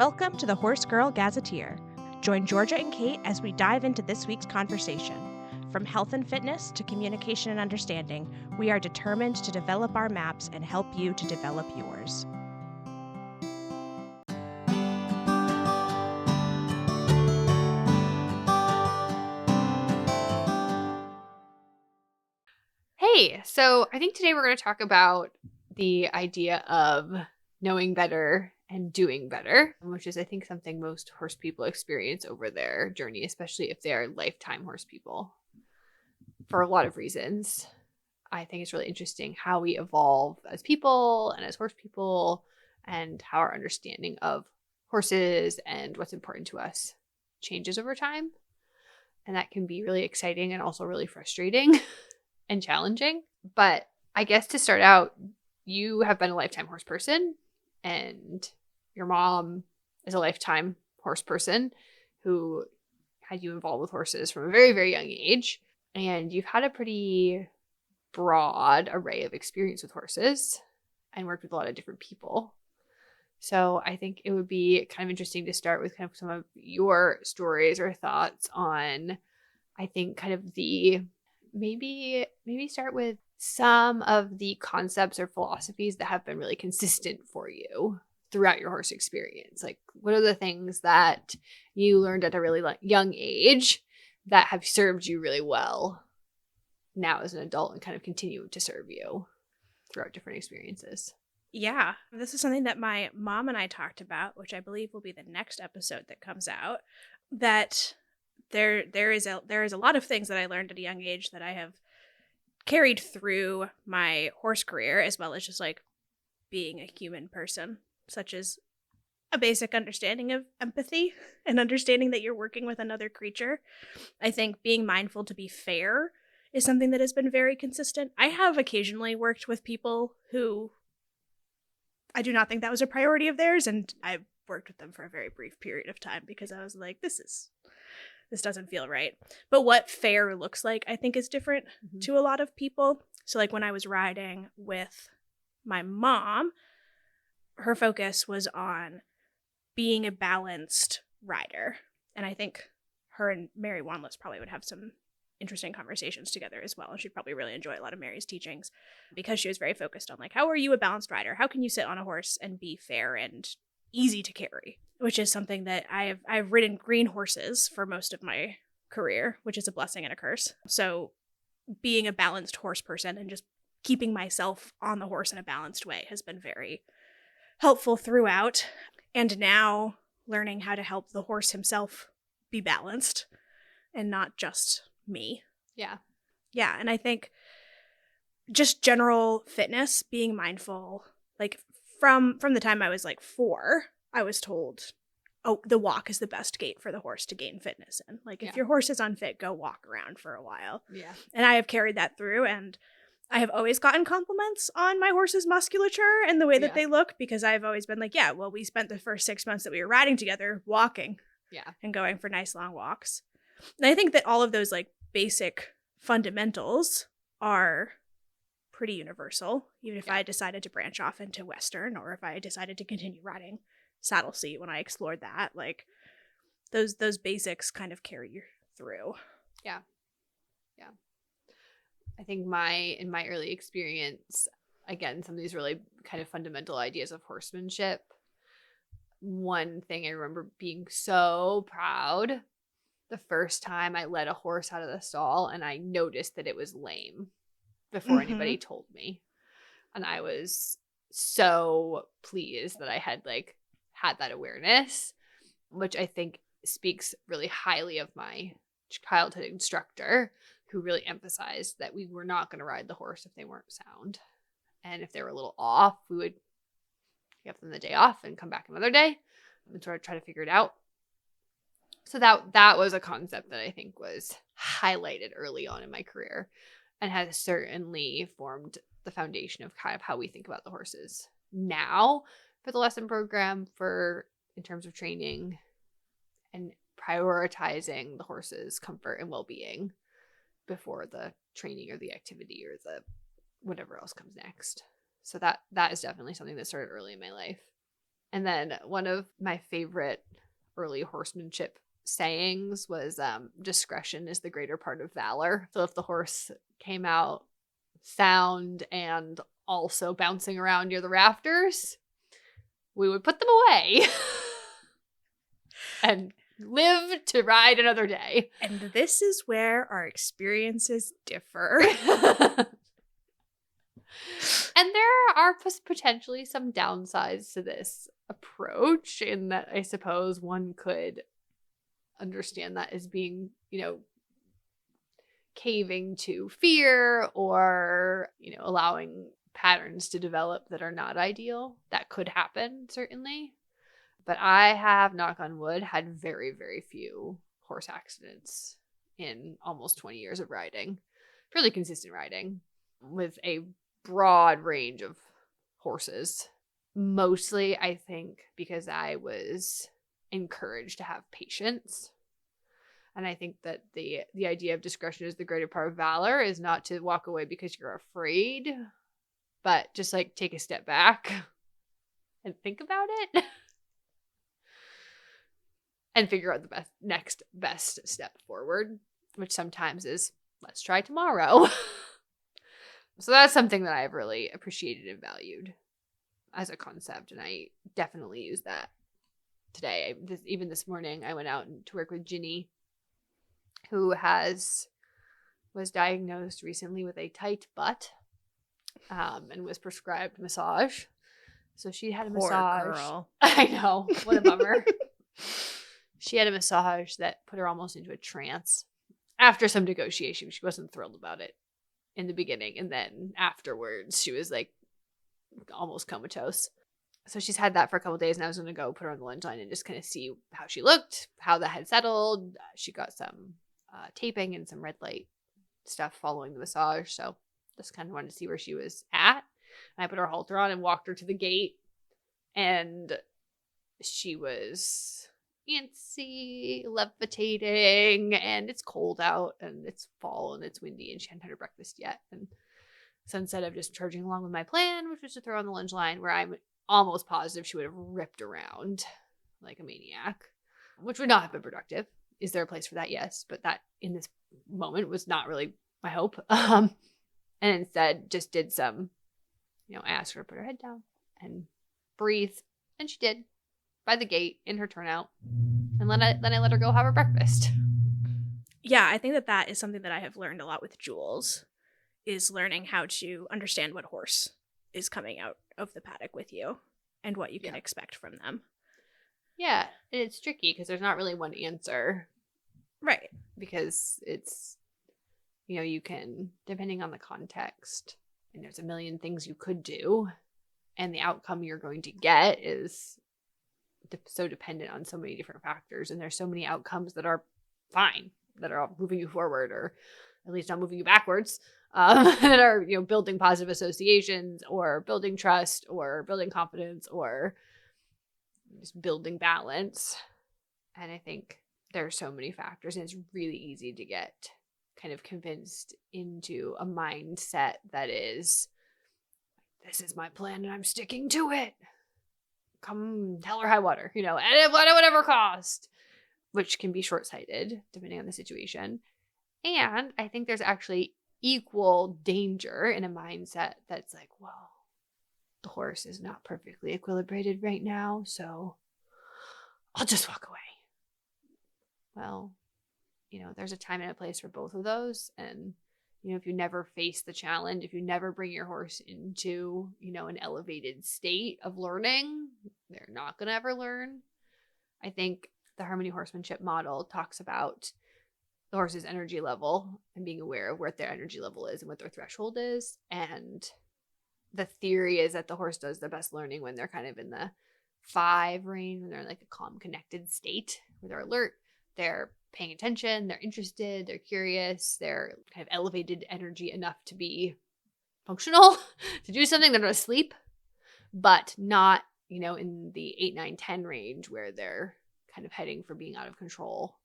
Welcome to the Horse Girl Gazetteer. Join Georgia and Kate as we dive into this week's conversation. From health and fitness to communication and understanding, we are determined to develop our maps and help you to develop yours. Hey, so I think today we're going to talk about the idea of knowing better and doing better, which is, I think, something most horse people experience over their journey, especially if they are lifetime horse people. For a lot of reasons, I think it's really interesting how we evolve as people and as horse people, and how our understanding of horses and what's important to us changes over time. And that can be really exciting and also really frustrating and challenging. But I guess to start out, you have been a lifetime horse person, and your mom is a lifetime horse person who had you involved with horses from a very, very young age. And you've had a pretty broad array of experience with horses and worked with a lot of different people. So I think it would be kind of interesting to start with kind of some of your stories or thoughts on, I think, kind of the maybe start with some of the concepts or philosophies that have been really consistent for you throughout your horse experience. Like, what are the things that you learned at a really young age that have served you really well now as an adult and kind of continue to serve you throughout different experiences? Yeah, this is something that my mom and I talked about, which I believe will be the next episode that comes out, that there is a lot of things that I learned at a young age that I have carried through my horse career, as well as just like being a human person, such as a basic understanding of empathy and understanding that you're working with another creature. I think being mindful to be fair is something that has been very consistent. I have occasionally worked with people who I do not think that was a priority of theirs, and I worked with them for a very brief period of time because I was like, this doesn't feel right. But what fair looks like, I think, is different to a lot of people. So like when I was riding with my mom, her focus was on being a balanced rider. And I think her and Mary Wanless probably would have some interesting conversations together as well. And she'd probably really enjoy a lot of Mary's teachings because she was very focused on like, how are you a balanced rider? How can you sit on a horse and be fair and easy to carry? Which is something that I've ridden green horses for most of my career, which is a blessing and a curse. So being a balanced horse person and just keeping myself on the horse in a balanced way has been very helpful throughout. And now learning how to help the horse himself be balanced and not just me. Yeah. Yeah, and I think just general fitness, being mindful, like from the time I was like 4, I was told, oh, the walk is the best gait for the horse to gain fitness in. Like, if your horse is unfit, go walk around for a while. Yeah. And I have carried that through, and I have always gotten compliments on my horse's musculature and the way that they look, because I've always been like, yeah, well, we spent the first 6 months that we were riding together walking and going for nice long walks. And I think that all of those like basic fundamentals are pretty universal, even if I decided to branch off into Western, or if I decided to continue riding saddle seat when I explored that. Like those basics kind of carry you through. Yeah. I think in my early experience, again, some of these really kind of fundamental ideas of horsemanship. One thing I remember being so proud the first time I led a horse out of the stall and I noticed that it was lame before anybody told me. And I was so pleased that I had had that awareness, which I think speaks really highly of my childhood instructor, who really emphasized that we were not going to ride the horse if they weren't sound. And if they were a little off, we would give them the day off and come back another day and sort of try to figure it out. So that was a concept that I think was highlighted early on in my career and has certainly formed the foundation of kind of how we think about the horses now for the lesson program, for in terms of training and prioritizing the horse's comfort and well-being before the training or the activity or the whatever else comes next. So that is definitely something that started early in my life. And then one of my favorite early horsemanship sayings was discretion is the greater part of valor. So if the horse came out sound and also bouncing around near the rafters, we would put them away and live to ride another day. And this is where our experiences differ. And there are potentially some downsides to this approach, in that I suppose one could understand that as being, caving to fear, or, allowing patterns to develop that are not ideal. That could happen, certainly. But I have, knock on wood, had very, very few horse accidents in almost 20 years of riding. Fairly consistent riding with a broad range of horses. Mostly, I think, because I was encouraged to have patience. And I think that the idea of discretion is the greater part of valor is not to walk away because you're afraid, but just like take a step back and think about it and figure out the next best step forward, which sometimes is, let's try tomorrow. So that's something that I've really appreciated and valued as a concept. And I definitely use that today. Even this morning, I went out to work with Ginny, who was diagnosed recently with a tight butt, and was prescribed massage. So she had a Poor massage. girl. I know. What a bummer. She had a massage that put her almost into a trance. After some negotiation, she wasn't thrilled about it in the beginning. And then afterwards, she was like almost comatose. So she's had that for a couple of days, and I was going to go put her on the lunge line and just kind of see how she looked, how that had settled. She got some taping and some red light stuff following the massage. So just kind of wanted to see where she was at. And I put her halter on and walked her to the gate. And she was antsy, levitating, and it's cold out, and it's fall, and it's windy, and she hadn't had her breakfast yet. And so instead of just charging along with my plan, which was to throw her on the lunge line, where I'm almost positive she would have ripped around like a maniac, which would not have been productive. Is there a place for that? Yes. But that in this moment was not really my hope. And instead just did some, I asked her to put her head down and breathe. And she did, by the gate in her turnout. And then I let her go have her breakfast. Yeah, I think that is something that I have learned a lot with Jules, is learning how to understand what horse is coming out of the paddock with you and what you can expect from them. Yeah, and it's tricky because there's not really one answer. Right. Because it's, you can, depending on the context, and there's a million things you could do, and the outcome you're going to get is so dependent on so many different factors, and there's so many outcomes that are fine, that are moving you forward, or at least not moving you backwards, that are, building positive associations, or building trust, or building confidence, or just building balance. And I think there are so many factors, and it's really easy to get kind of convinced into a mindset that is, this is my plan and I'm sticking to it. Come hell or high water, and at whatever cost, which can be short-sighted depending on the situation. And I think there's actually equal danger in a mindset that's like, well, the horse is not perfectly equilibrated right now, so I'll just walk away. Well, there's a time and a place for both of those. And, if you never face the challenge, if you never bring your horse into, an elevated state of learning, they're not going to ever learn. I think the Harmony Horsemanship model talks about the horse's energy level and being aware of where their energy level is and what their threshold is. And the theory is that the horse does the best learning when they're kind of in the 5 range, when they're in like a calm, connected state, where they're alert, they're paying attention, they're interested, they're curious, they're kind of elevated energy enough to be functional, to do something. They're not asleep, but not, in the 8, 9, 10 range, where they're kind of heading for being out of control,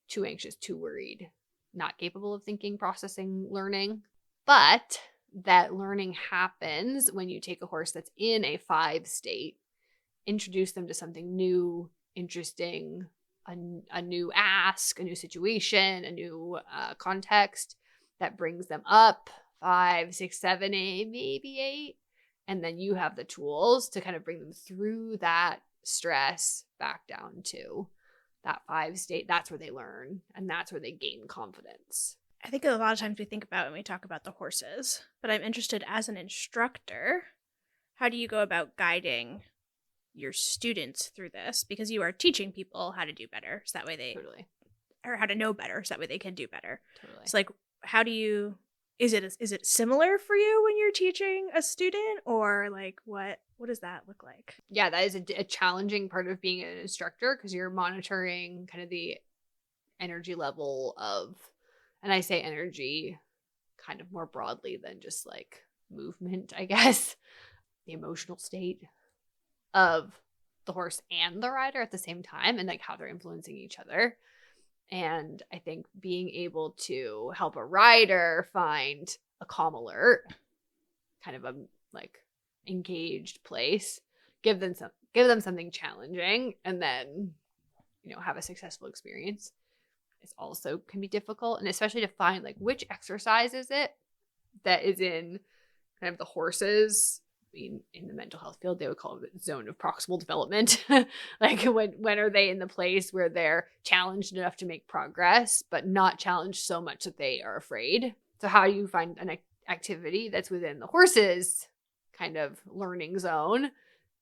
too anxious, too worried, not capable of thinking, processing, learning. But that learning happens when you take a horse that's in a 5 state introduce them to something new, interesting, a new ask, a new situation, a new context that brings them up 5, 6, 7, 8, maybe 8. And then you have the tools to kind of bring them through that stress back down to that 5 state. That's where they learn, and that's where they gain confidence. I think a lot of times we think about when we talk about the horses, but I'm interested as an instructor, how do you go about guiding your students through this? Because you are teaching people how to do better, so that way they Totally. or how to know better, so that way they can do better. Totally. So like, how do you? Is it similar for you when you're teaching a student, or like what does that look like? Yeah, that is a challenging part of being an instructor, because you're monitoring kind of the energy level of, and I say energy kind of more broadly than just like movement, I guess, the emotional state of the horse and the rider at the same time, and like how they're influencing each other. And I think being able to help a rider find a calm alert, kind of a like engaged place, give them something challenging, and then, you know, have a successful experience, is also can be difficult. And especially to find like which exercise is it that is in kind of the horses. In the mental health field, they would call it zone of proximal development. Like when are they in the place where they're challenged enough to make progress, but not challenged so much that they are afraid? So how do you find an activity that's within the horse's kind of learning zone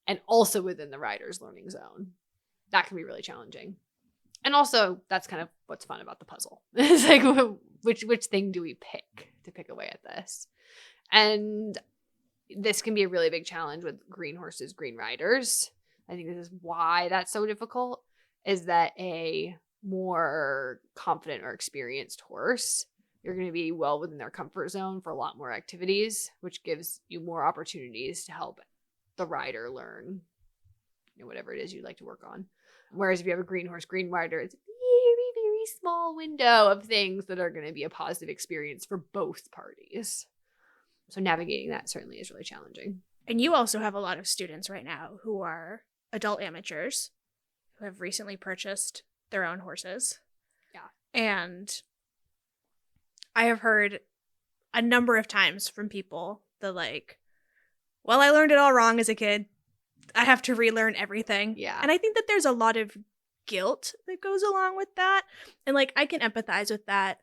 and also within the rider's learning zone? That can be really challenging. And also, that's kind of what's fun about the puzzle. It's like, which thing do we pick away at this? And this can be a really big challenge with green horses, green riders. I think this is why that's so difficult, is that a more confident or experienced horse, you're going to be well within their comfort zone for a lot more activities, which gives you more opportunities to help the rider learn, you know, whatever it is you'd like to work on. Whereas if you have a green horse, green rider, it's a very, very small window of things that are going to be a positive experience for both parties. So navigating that certainly is really challenging. And you also have a lot of students right now who are adult amateurs who have recently purchased their own horses. Yeah. And I have heard a number of times from people that like, well, I learned it all wrong as a kid. I have to relearn everything. Yeah. And I think that there's a lot of guilt that goes along with that. And like, I can empathize with that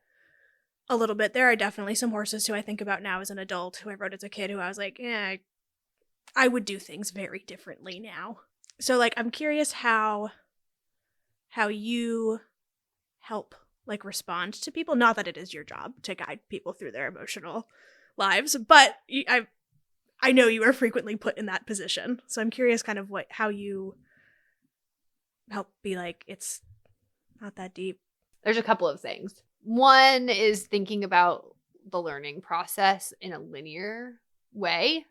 a little bit. There are definitely some horses who I think about now as an adult who I rode as a kid who I was like, yeah, I would do things very differently now. So like, I'm curious how you help like respond to people. Not that it is your job to guide people through their emotional lives, but I know you are frequently put in that position. So I'm curious kind of how you help be like, it's not that deep. There's a couple of things. One is thinking about the learning process in a linear way.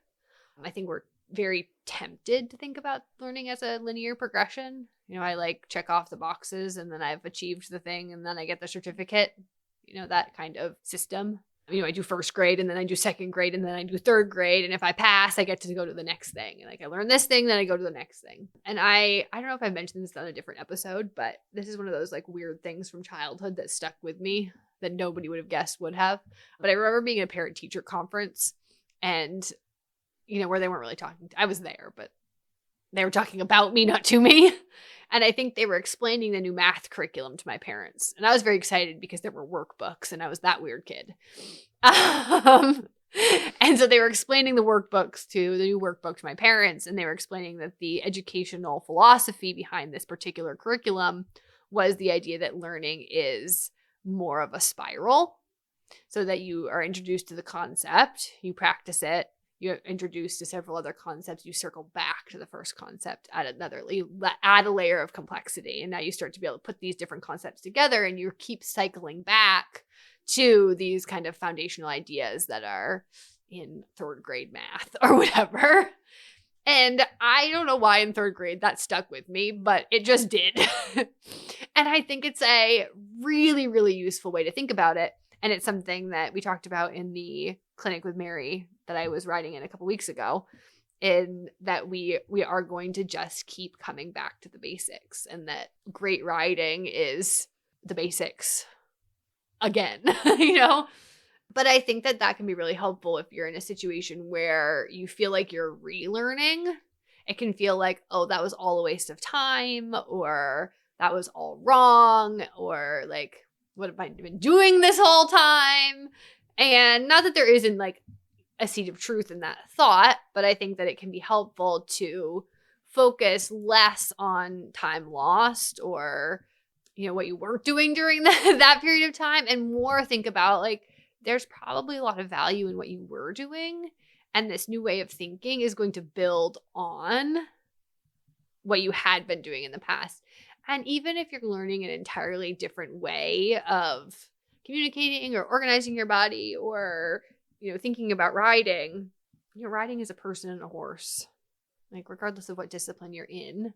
I think we're very tempted to think about learning as a linear progression. You know, I like check off the boxes and then I've achieved the thing and then I get the certificate, you know, that kind of system. You know, I do first grade and then I do second grade and then I do third grade. And if I pass, I get to go to the next thing. And like I learn this thing, then I go to the next thing. And I don't know if I mentioned this on a different episode, but this is one of those like weird things from childhood that stuck with me that nobody would have guessed would have. But I remember being at a parent teacher conference and, you know, where they weren't really talking. I was there, but they were talking about me, not to me. And I think they were explaining the new math curriculum to my parents. And I was very excited because there were workbooks and I was that weird kid. And so they were explaining the new workbook to my parents. And they were explaining that the educational philosophy behind this particular curriculum was the idea that learning is more of a spiral, so that you are introduced to the concept, you practice it, you're introduced to several other concepts, you circle back to the first concept, add a layer of complexity. And now you start to be able to put these different concepts together and you keep cycling back to these kind of foundational ideas that are in third grade math or whatever. And I don't know why in third grade that stuck with me, but it just did. And I think it's a really, really useful way to think about it. And it's something that we talked about in the clinic with Mary that I was riding in a couple weeks ago, in that we are going to just keep coming back to the basics, and that great riding is the basics again, you know? But I think that that can be really helpful if you're in a situation where you feel like you're relearning. It can feel like, oh, that was all a waste of time, or that was all wrong, or like, what have I been doing this whole time? And not that there isn't like a seed of truth in that thought, but I think that it can be helpful to focus less on time lost or, you know, what you weren't doing during that period of time, and more think about like, there's probably a lot of value in what you were doing. And this new way of thinking is going to build on what you had been doing in the past. And even if you're learning an entirely different way of communicating or organizing your body or, you know, thinking about riding, you know, riding is a person and a horse. Like, regardless of what discipline you're in,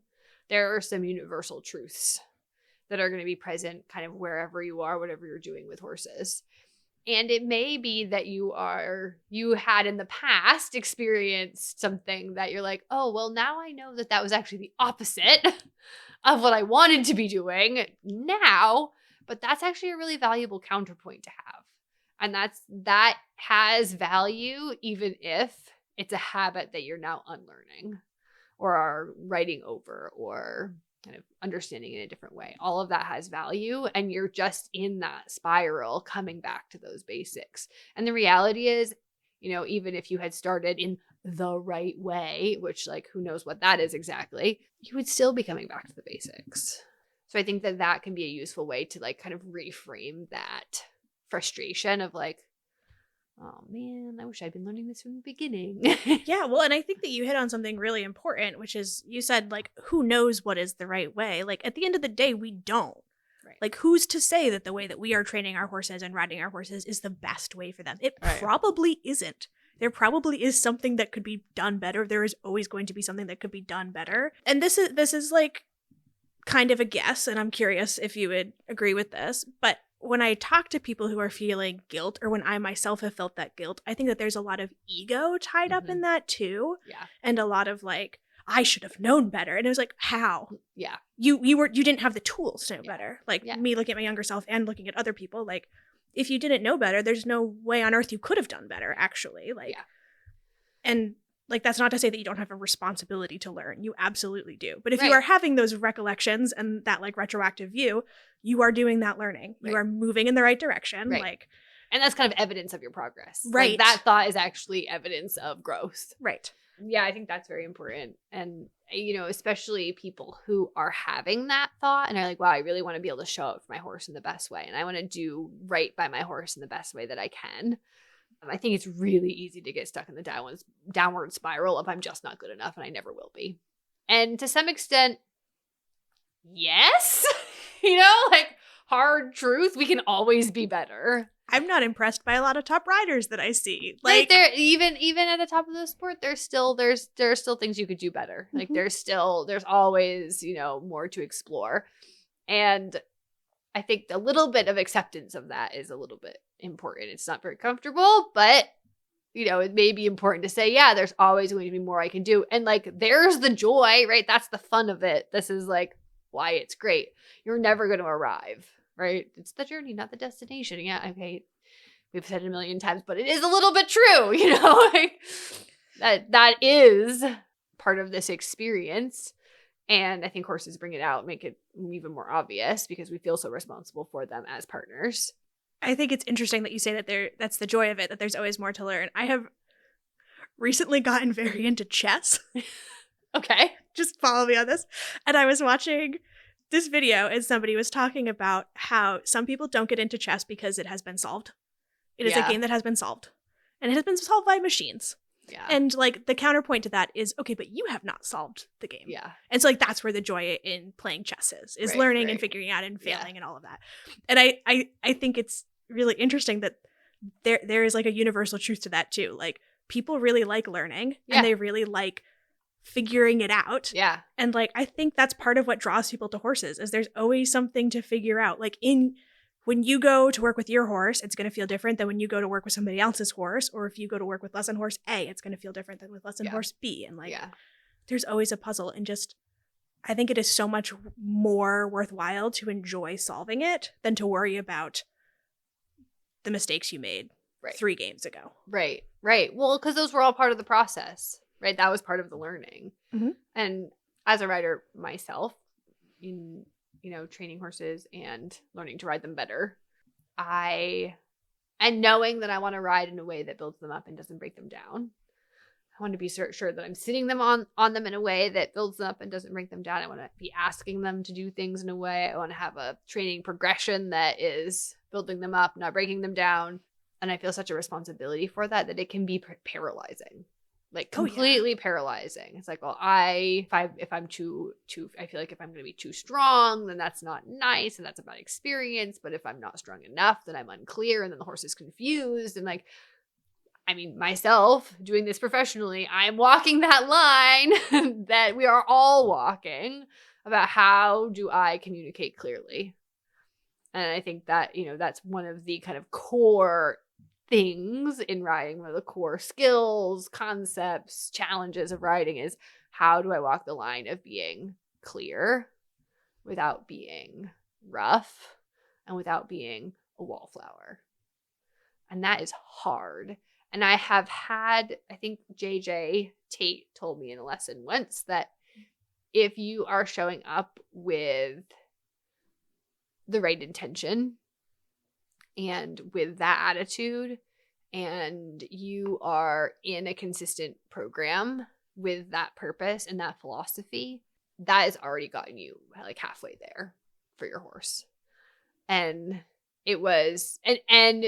there are some universal truths that are going to be present kind of wherever you are, whatever you're doing with horses. And it may be that you had in the past experienced something that you're like, oh, well, now I know that was actually the opposite of what I wanted to be doing now. But that's actually a really valuable counterpoint to have. And that has value, even if it's a habit that you're now unlearning or are writing over or kind of understanding in a different way. All of that has value, and you're just in that spiral coming back to those basics. And the reality is, you know, even if you had started in the right way, which like who knows what that is exactly, you would still be coming back to the basics. So I think that that can be a useful way to like kind of reframe that frustration of like, oh man, I wish I'd been learning this from the beginning. Yeah, well, and I think that you hit on something really important, which is you said, like, who knows what is the right way? Like, at the end of the day, we don't. Right. Like, who's to say that the way that we are training our horses and riding our horses is the best way for them? It probably isn't. There probably is something that could be done better. There is always going to be something that could be done better. And this is like kind of a guess, and I'm curious if you would agree with this, but when I talk to people who are feeling guilt, or when I myself have felt that guilt, I think that there's a lot of ego tied up in that too. Yeah. And a lot of like, I should have known better. And it was like, how? Yeah. You didn't have the tools to know better. Like me looking at my younger self and looking at other people, like if you didn't know better, there's no way on earth you could have done better, actually. Like, and like, that's not to say that you don't have a responsibility to learn. You absolutely do. But if you are having those recollections and that like retroactive view, you are doing that learning. You are moving in the right direction. Like, and that's kind of evidence of your progress. Right. Like, that thought is actually evidence of growth. Right. Yeah, I think that's very important. And, you know, especially people who are having that thought and are like, wow, I really want to be able to show up for my horse in the best way. And I want to do right by my horse in the best way that I can. I think it's really easy to get stuck in the downward spiral of I'm just not good enough and I never will be. And to some extent, yes, you know, like hard truth, we can always be better. I'm not impressed by a lot of top riders that I see. Like, there, even at the top of the sport, there are still things you could do better. Like there's always, you know, more to explore. And I think a little bit of acceptance of that is a little bit important. It's not very comfortable, but you know, it may be important to say, yeah, there's always going to be more I can do. And like, there's the joy, right? That's the fun of it. This is like why it's great. You're never going to arrive, right? It's the journey, not the destination. Yeah. Okay. We've said it a million times, but it is a little bit true, you know, like that is part of this experience. And I think horses bring it out, make it even more obvious because we feel so responsible for them as partners. I think it's interesting that you say that that's the joy of it, that there's always more to learn. I have recently gotten very into chess. Okay. Just follow me on this. And I was watching this video and somebody was talking about how some people don't get into chess because it has been solved. It is a game that has been solved. And it has been solved by machines. Yeah. And like the counterpoint to that is, okay, but you have not solved the game. Yeah. And so like that's where the joy in playing chess is learning and figuring out and failing and all of that. And I think it's really interesting that there is like a universal truth to that too. Like people really like learning and they really like figuring it out. Yeah. And like I think that's part of what draws people to horses is there's always something to figure out. Like in when you go to work with your horse, it's going to feel different than when you go to work with somebody else's horse. Or if you go to work with lesson horse A, it's going to feel different than with lesson horse B. And like, there's always a puzzle. And just, I think it is so much more worthwhile to enjoy solving it than to worry about the mistakes you made 3 games ago. Right. Well, because those were all part of the process, right? That was part of the learning. Mm-hmm. And as a rider myself, in training horses and learning to ride them better, and knowing that I want to ride in a way that builds them up and doesn't break them down. I want to be sure that I'm sitting them on them in a way that builds them up and doesn't break them down. I want to be asking them to do things in a way. I want to have a training progression that is building them up, not breaking them down. And I feel such a responsibility for that it can be paralyzing, like completely paralyzing. It's like, well, if I'm too, I feel like if I'm going to be too strong, then that's not nice. And that's a bad experience. But if I'm not strong enough, then I'm unclear. And then the horse is confused. And like, I mean, myself doing this professionally, I'm walking that line that we are all walking about how do I communicate clearly. And I think that, that's one of the kind of core things in riding, one of the core skills, concepts, challenges of riding is how do I walk the line of being clear without being rough and without being a wallflower. And that is hard. And I have had, I think JJ Tate told me in a lesson once that if you are showing up with the right intention and with that attitude, and you are in a consistent program with that purpose and that philosophy, that has already gotten you like halfway there for your horse. And it was, and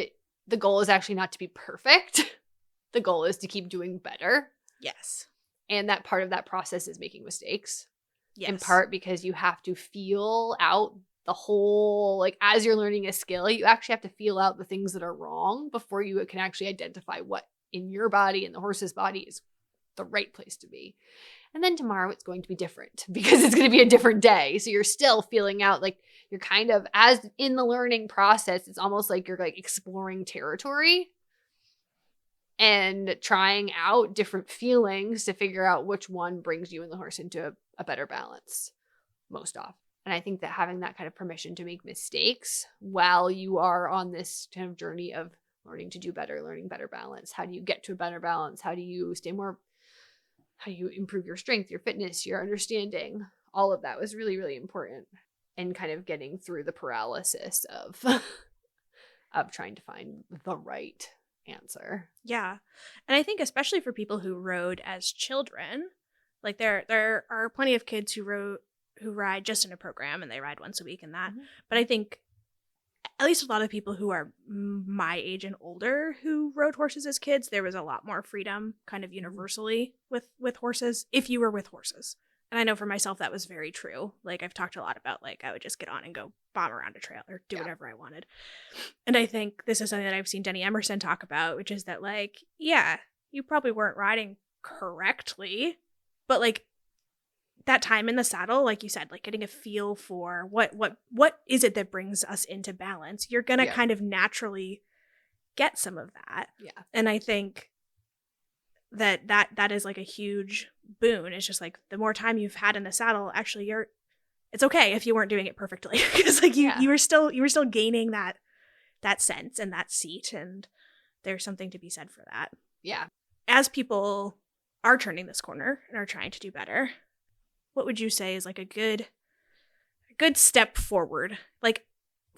the goal is actually not to be perfect. The goal is to keep doing better. Yes. And that part of that process is making mistakes. Yes. In part because you have to feel out the whole, like, as you're learning a skill, you actually have to feel out the things that are wrong before you can actually identify what in your body and the horse's body is the right place to be. And then tomorrow it's going to be different because it's going to be a different day. So you're still feeling out, like, you're kind of, as in the learning process, it's almost like you're like exploring territory and trying out different feelings to figure out which one brings you and the horse into a better balance most often. And I think that having that kind of permission to make mistakes while you are on this kind of journey of learning to do better, learning better balance. How do you get to a better balance? How do you improve your strength, your fitness, your understanding? All of that was really, really important in kind of getting through the paralysis of trying to find the right answer. Yeah. And I think especially for people who rode as children, like there are plenty of kids who ride just in a program and they ride once a week and that. Mm-hmm. But I think at least a lot of people who are my age and older who rode horses as kids, there was a lot more freedom kind of universally with horses if you were with horses. And I know for myself that was very true. Like I've talked a lot about, like, I would just get on and go bomb around a trail or do whatever I wanted. And I think this is something that I've seen Denny Emerson talk about, which is that, like, yeah, you probably weren't riding correctly, but like that time in the saddle, like you said, like getting a feel for what is it that brings us into balance, you're gonna kind of naturally get some of that. Yeah. And I think that is like a huge boon. It's just like the more time you've had in the saddle, actually it's okay if you weren't doing it perfectly because like you were still gaining that sense and that seat, and there's something to be said for that. Yeah. As people are turning this corner and are trying to do better, what would you say is like a good step forward? Like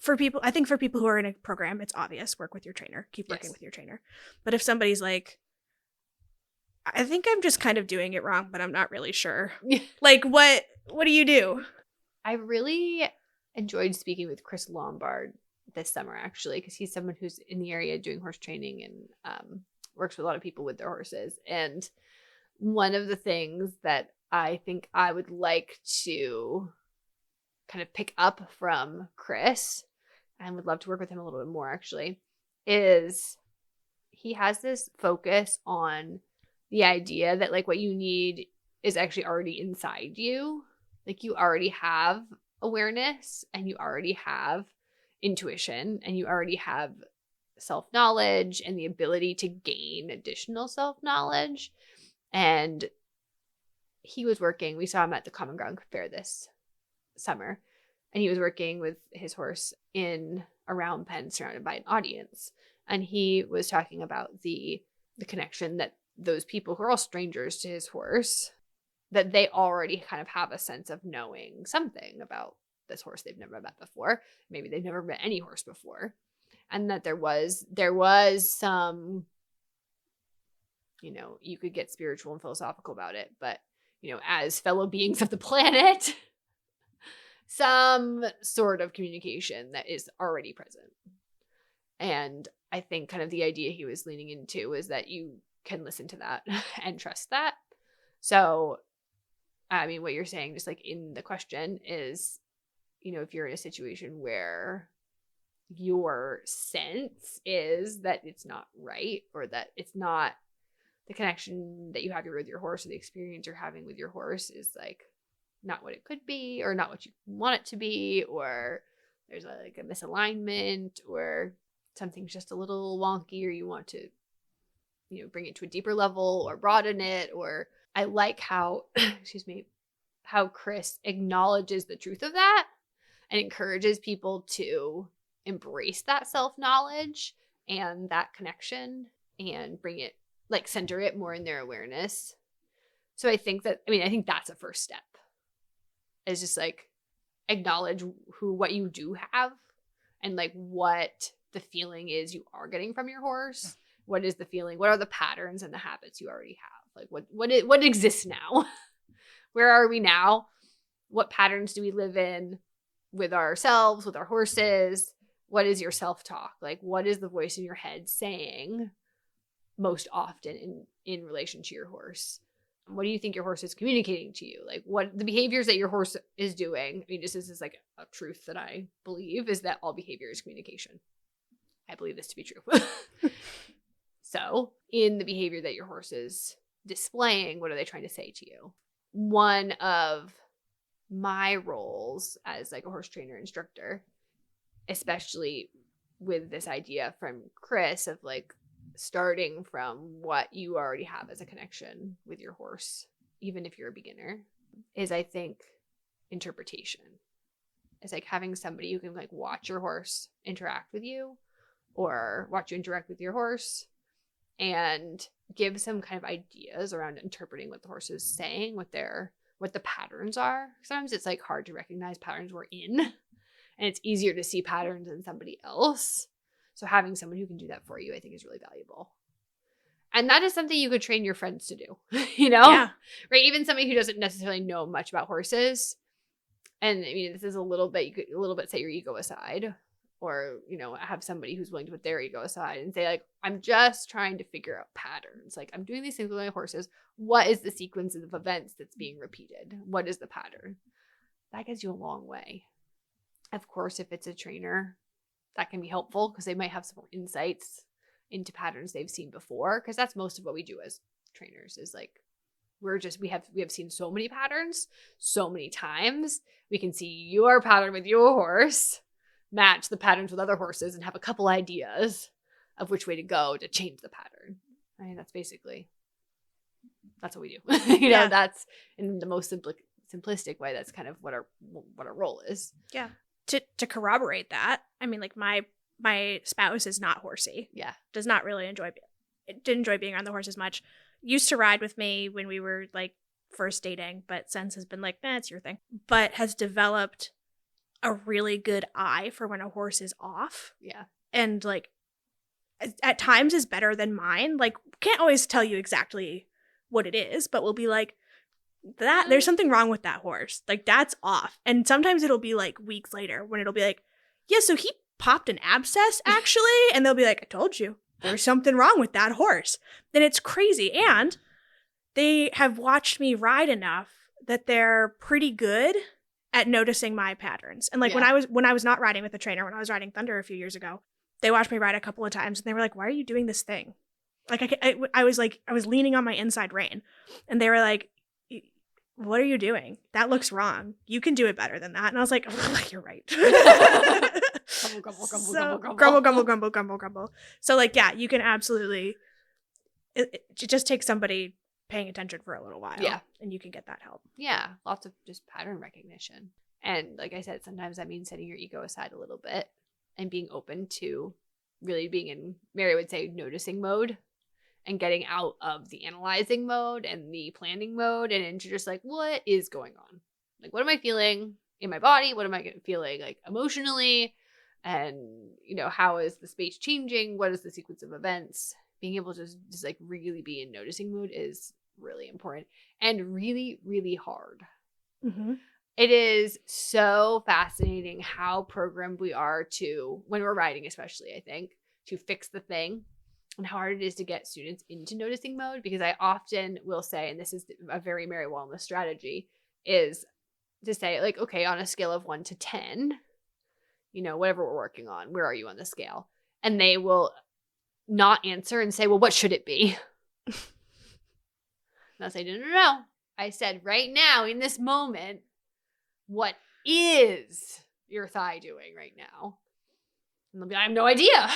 for people, I think for people who are in a program, it's obvious, work with your trainer, keep working with your trainer. But if somebody's like, I think I'm just kind of doing it wrong, but I'm not really sure. Like what do you do? I really enjoyed speaking with Chris Lombard this summer, actually, because he's someone who's in the area doing horse training and works with a lot of people with their horses. And one of the things that I think I would like to kind of pick up from Chris, and would love to work with him a little bit more actually, is he has this focus on the idea that like what you need is actually already inside you. Like you already have awareness and you already have intuition and you already have self-knowledge and the ability to gain additional self-knowledge. And we saw him at the Common Ground Fair this summer, and he was working with his horse in a round pen surrounded by an audience. And he was talking about the connection that those people who are all strangers to his horse, that they already kind of have a sense of knowing something about this horse they've never met before. Maybe they've never met any horse before. And that there was some, you could get spiritual and philosophical about it, but, as fellow beings of the planet, some sort of communication that is already present. And I think kind of the idea he was leaning into is that you can listen to that and trust that. So, I mean, what you're saying, just like in the question, is, if you're in a situation where your sense is that it's not right, or that it's not the connection that you have with your horse, or the experience you're having with your horse is like not what it could be, or not what you want it to be, or there's a misalignment, or something's just a little wonky, or you want to, bring it to a deeper level or broaden it. Or I like how, how Chris acknowledges the truth of that and encourages people to embrace that self-knowledge and that connection and bring it, like, center it more in their awareness. So I think that's a first step, is just like acknowledge what you do have and like what the feeling is you are getting from your horse. What is the feeling? What are the patterns and the habits you already have? Like what exists now? Where are we now? What patterns do we live in with ourselves, with our horses? What is your self-talk? Like, what is the voice in your head saying most often in relation to your horse? What do you think your horse is communicating to you? Like, what the behaviors that your horse is doing? I mean, this is like a truth that I believe, is that all behavior is communication. I believe this to be true. So, in the behavior that your horse is displaying, what are they trying to say to you? One of my roles as like a horse trainer instructor, especially with this idea from Chris of like starting from what you already have as a connection with your horse, even if you're a beginner, is I think interpretation. It's like having somebody who can like watch your horse interact with you, or watch you interact with your horse, and give some kind of ideas around interpreting what the horse is saying, what the patterns are. Sometimes it's like hard to recognize patterns we're in, and it's easier to see patterns in somebody else. So having someone who can do that for you, I think, is really valuable. And that is something you could train your friends to do, Yeah. Right? Even somebody who doesn't necessarily know much about horses. And I mean, this is a little bit set your ego aside, or, have somebody who's willing to put their ego aside and say, like, I'm just trying to figure out patterns. Like, I'm doing these things with my horses. What is the sequence of events that's being repeated? What is the pattern? That gets you a long way. Of course, if it's a trainer, that can be helpful because they might have some more insights into patterns they've seen before. Because that's most of what we do as trainers, is like, we have seen so many patterns so many times. We can see your pattern with your horse, match the patterns with other horses, and have a couple ideas of which way to go to change the pattern. I mean, that's what we do. Yeah. That's in the most simplistic way. That's kind of what our role is. Yeah. To corroborate that, I mean, like my spouse is not horsey. Yeah. Does not really didn't enjoy being around the horse as much. Used to ride with me when we were like first dating, but since has been like, it's your thing. But has developed a really good eye for when a horse is off. Yeah. And like at times is better than mine. Like, can't always tell you exactly what it is, but we'll be like, that there's something wrong with that horse. Like, that's off. And sometimes it'll be like weeks later when it'll be like, yeah, so he popped an abscess actually. And they'll be like, I told you there's something wrong with that horse. Then it's crazy. And they have watched me ride enough that they're pretty good at noticing my patterns. And like when I was not riding with a trainer, when I was riding Thunder a few years ago, they watched me ride a couple of times and they were like, why are you doing this thing? Like I was leaning on my inside rein, and they were like, what are you doing? That looks wrong. You can do it better than that. And I was like, oh, you're right. Grumble, grumble, grumble, So, grumble, grumble. grumble, grumble, grumble, grumble, grumble. So, like, yeah, you can absolutely. It just takes somebody paying attention for a little while. Yeah. And you can get that help. Yeah, lots of just pattern recognition. And like I said, sometimes that means setting your ego aside a little bit and being open to really being in, Mary would say, noticing mode, and getting out of the analyzing mode and the planning mode and into just like, what is going on? Like, what am I feeling in my body? What am I feeling like emotionally? And, you know, how is the space changing? What is the sequence of events? Being able to just like really be in noticing mode is really important and really, really hard. Mm-hmm. It is so fascinating how programmed we are to, when we're writing especially, I think, to fix the thing, and how hard it is to get students into noticing mode. Because I often will say, and this is a very Mary Wellness strategy, is to say, like, okay, on a scale of 1 to 10, you know, whatever we're working on, where are you on the scale? And they will not answer and say, well, what should it be? And I'll say, no. I said, right now, in this moment, what is your thigh doing right now? And they'll be, I have no idea. And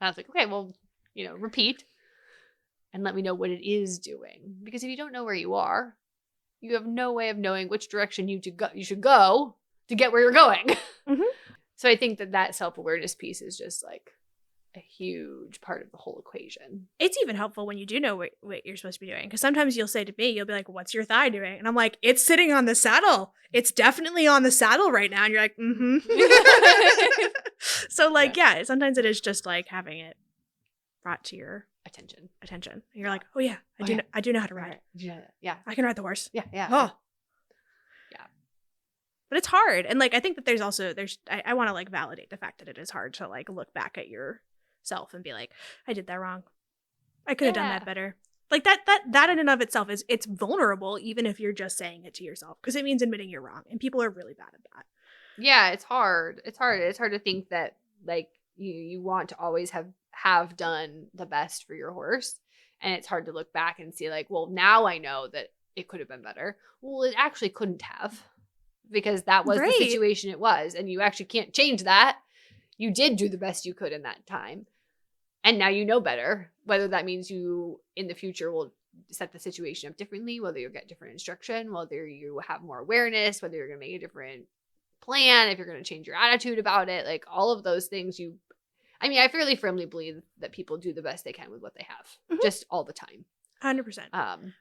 I was like, okay, well, you know, repeat and let me know what it is doing. Because if you don't know where you are, you have no way of knowing which direction you should go to get where you're going. Mm-hmm. So I think that self-awareness piece is just like a huge part of the whole equation. It's even helpful when you do know what you're supposed to be doing. Because sometimes you'll say to me, you'll be like, what's your thigh doing? And I'm like, it's sitting on the saddle. It's definitely on the saddle right now. And you're like, mm-hmm. So, like, yeah, sometimes it is just like having it brought to your attention. And you're like, oh, yeah, I do know how to ride. Yeah. I can ride the horse. Yeah. Oh. Yeah. But it's hard. And, like, I think that there's I want to, like, validate the fact that it is hard to, like, look back at yourself and be like, I did that wrong. I could have done that better. Like, that in and of itself it's vulnerable, even if you're just saying it to yourself, because it means admitting you're wrong. And people are really bad at that. Yeah, it's hard. It's hard to think that, like, you want to always have done the best for your horse. And it's hard to look back and see, like, well, now I know that it could have been better. Well, it actually couldn't have, because that was the situation it was. And you actually can't change that. You did do the best you could in that time. And now you know better, whether that means you in the future will set the situation up differently, whether you'll get different instruction, whether you have more awareness, whether you're going to make a different plan, if you're going to change your attitude about it, like all of those things. I fairly firmly believe that people do the best they can with what they have, just all the time. 100%.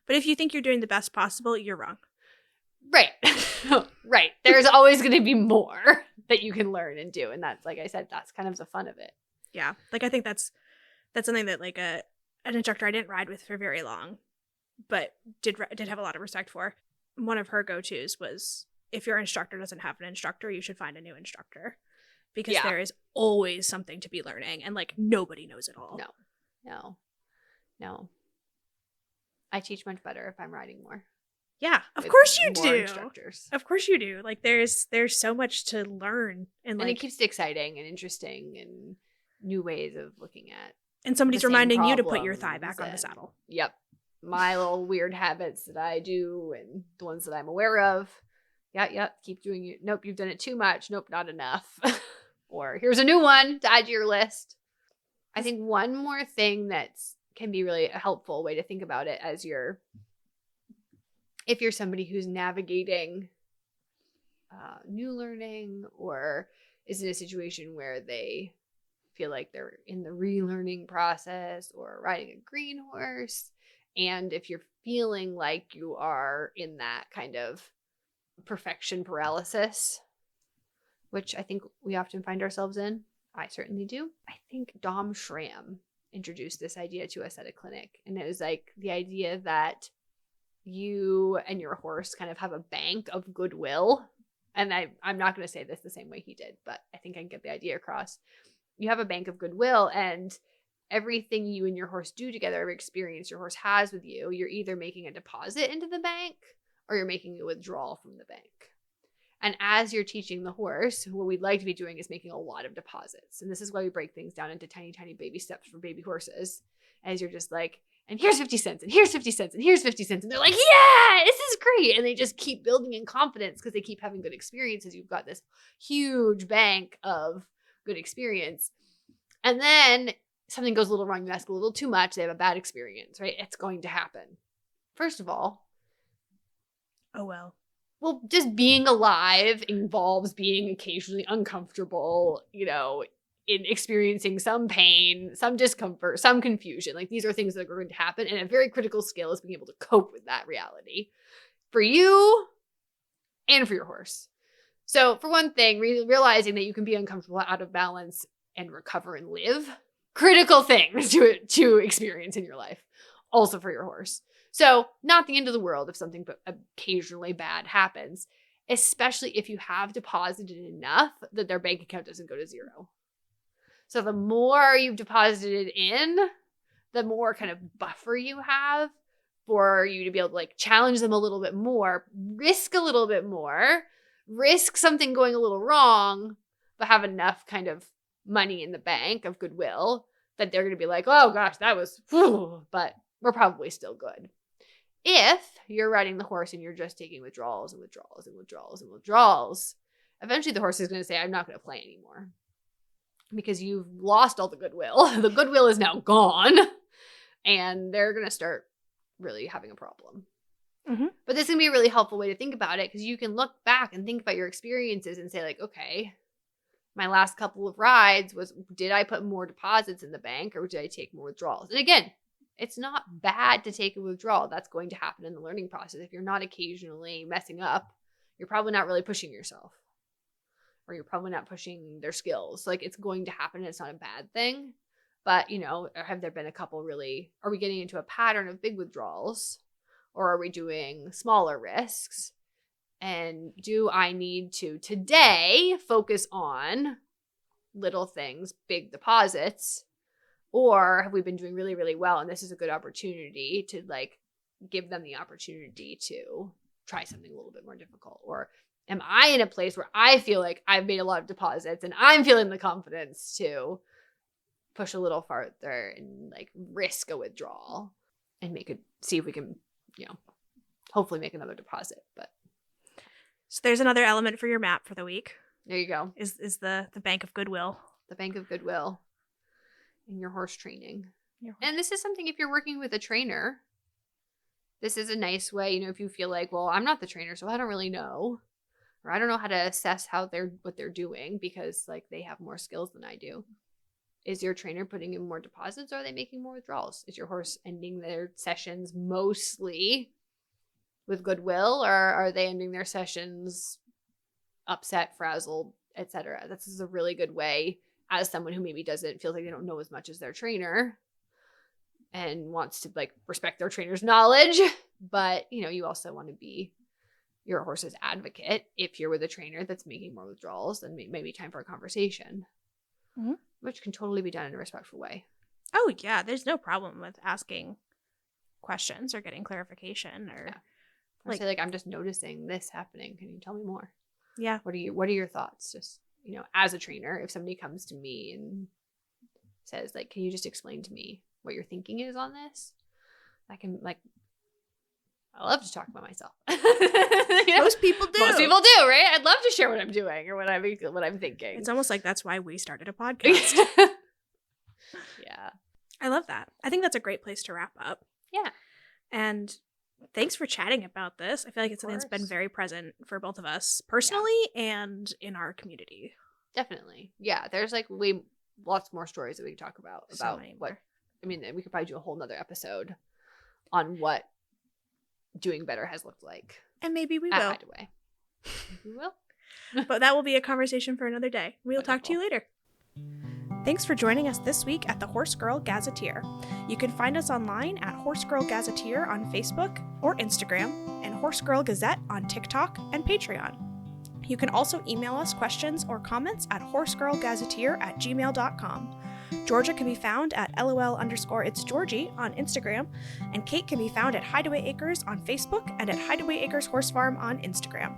But if you think you're doing the best possible, you're wrong. Right. Right. There's always going to be more that you can learn and do. And that's, like I said, that's kind of the fun of it. Yeah. Like, I think that's something that, like, an instructor I didn't ride with for very long, but did have a lot of respect for. One of her go-tos was, if your instructor doesn't have an instructor, you should find a new instructor, because there is always something to be learning, and, like, nobody knows it all. No. I teach much better if I'm riding more. Yeah, of course you do. Instructors. Of course you do. Like, there's so much to learn, and it keeps it exciting and interesting and new ways of looking at. And somebody's reminding you to put your thigh back on the saddle. Yep. My little weird habits that I do and the ones that I'm aware of. Yep. Keep doing it. Nope, you've done it too much. Nope, not enough. Or here's a new one to add to your list. I think one more thing that can be really a helpful way to think about it if you're somebody who's navigating new learning, or is in a situation where they feel like they're in the relearning process or riding a green horse. And if you're feeling like you are in that kind of perfection paralysis, which I think we often find ourselves in, I certainly do. I think Dom Schramm introduced this idea to us at a clinic. And it was like the idea that you and your horse kind of have a bank of goodwill. And I'm not going to say this the same way he did, but I think I can get the idea across. You have a bank of goodwill, and everything you and your horse do together, every experience your horse has with you, you're either making a deposit into the bank or you're making a withdrawal from the bank. And as you're teaching the horse, what we'd like to be doing is making a lot of deposits. And this is why we break things down into tiny, tiny baby steps for baby horses. As you're just like, and here's 50 cents, and here's 50 cents, and here's 50 cents. And they're like, yeah, this is great. And they just keep building in confidence because they keep having good experiences. You've got this huge bank of good experience. And then something goes a little wrong. You ask a little too much. They have a bad experience, right? It's going to happen. First of all, Oh, well. well, just being alive involves being occasionally uncomfortable, you know, in experiencing some pain, some discomfort, some confusion. Like these are things that are going to happen. And a very critical skill is being able to cope with that reality for you and for your horse. So for one thing, realizing that you can be uncomfortable, out of balance, and recover and live, critical things to experience in your life, also for your horse. So not the end of the world if something occasionally bad happens, especially if you have deposited enough that their bank account doesn't go to zero. So the more you've deposited in, the more kind of buffer you have for you to be able to like challenge them a little bit more, risk a little bit more, risk something going a little wrong, but have enough kind of money in the bank of goodwill that they're going to be like, oh gosh, that was, but we're probably still good. If you're riding the horse and you're just taking withdrawals and withdrawals and withdrawals and withdrawals, eventually the horse is going to say, I'm not going to play anymore because you've lost all the goodwill. The goodwill is now gone and they're going to start really having a problem. Mm-hmm. But this can be a really helpful way to think about it because you can look back and think about your experiences and say like, okay, my last couple of rides did I put more deposits in the bank or did I take more withdrawals? And again, it's not bad to take a withdrawal. That's going to happen in the learning process. If you're not occasionally messing up, you're probably not really pushing yourself or you're probably not pushing their skills. Like it's going to happen. It's not a bad thing. But, you know, have there been a couple really, are we getting into a pattern of big withdrawals or are we doing smaller risks? And do I need to today focus on little things, big deposits? Or have we been doing really, really well? And this is a good opportunity to like give them the opportunity to try something a little bit more difficult. Or am I in a place where I feel like I've made a lot of deposits and I'm feeling the confidence to push a little farther and like risk a withdrawal and see if we can, you know, hopefully make another deposit. But So there's another element for your map for the week. there you go. Is the bank of goodwill. The bank of goodwill in your horse training. And this is something if you're working with a trainer, this is a nice way, you know, if you feel like, well, I'm not the trainer, so I don't really know, or I don't know how to assess what they're doing because like they have more skills than I do. Is your trainer putting in more deposits or are they making more withdrawals? Is your horse ending their sessions mostly with goodwill or are they ending their sessions upset, frazzled, etc.? This is a really good way as someone who maybe feel like they don't know as much as their trainer and wants to like respect their trainer's knowledge. But, you know, you also want to be your horse's advocate. If you're with a trainer that's making more withdrawals, then maybe time for a conversation, which can totally be done in a respectful way. Oh, yeah. There's no problem with asking questions or getting clarification or say like, I'm just noticing this happening. Can you tell me more? Yeah. What are your thoughts? Just, you know, as a trainer, if somebody comes to me and says like, can you just explain to me what your thinking is on this? I can like, I love to talk about myself. You know? Most people do. Most people do, right? I'd love to share what I'm doing or what I'm thinking. It's almost like that's why we started a podcast. Yeah. I love that. I think that's a great place to wrap up. Yeah. And thanks for chatting about this. I feel like it's something that's been very present for both of us personally and in our community. Definitely. Yeah. There's like lots more stories that we can talk about. So many more. I mean, we could probably do a whole nother episode on what doing better has looked like. And maybe we at will. Hideaway. We will. But that will be a conversation for another day. We'll talk to you later. Thanks for joining us this week at the Horse Girl Gazetteer. You can find us online at Horse Girl Gazetteer on Facebook or Instagram, and Horse Girl Gazette on TikTok and Patreon. You can also email us questions or comments at horsegirlgazetteer@gmail.com. Georgia can be found at LOL_itsGeorgie on Instagram, and Kate can be found at Hideaway Acres on Facebook and at Hideaway Acres Horse Farm on Instagram.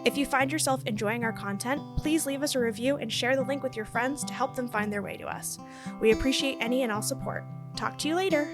If you find yourself enjoying our content, please leave us a review and share the link with your friends to help them find their way to us. We appreciate any and all support. Talk to you later.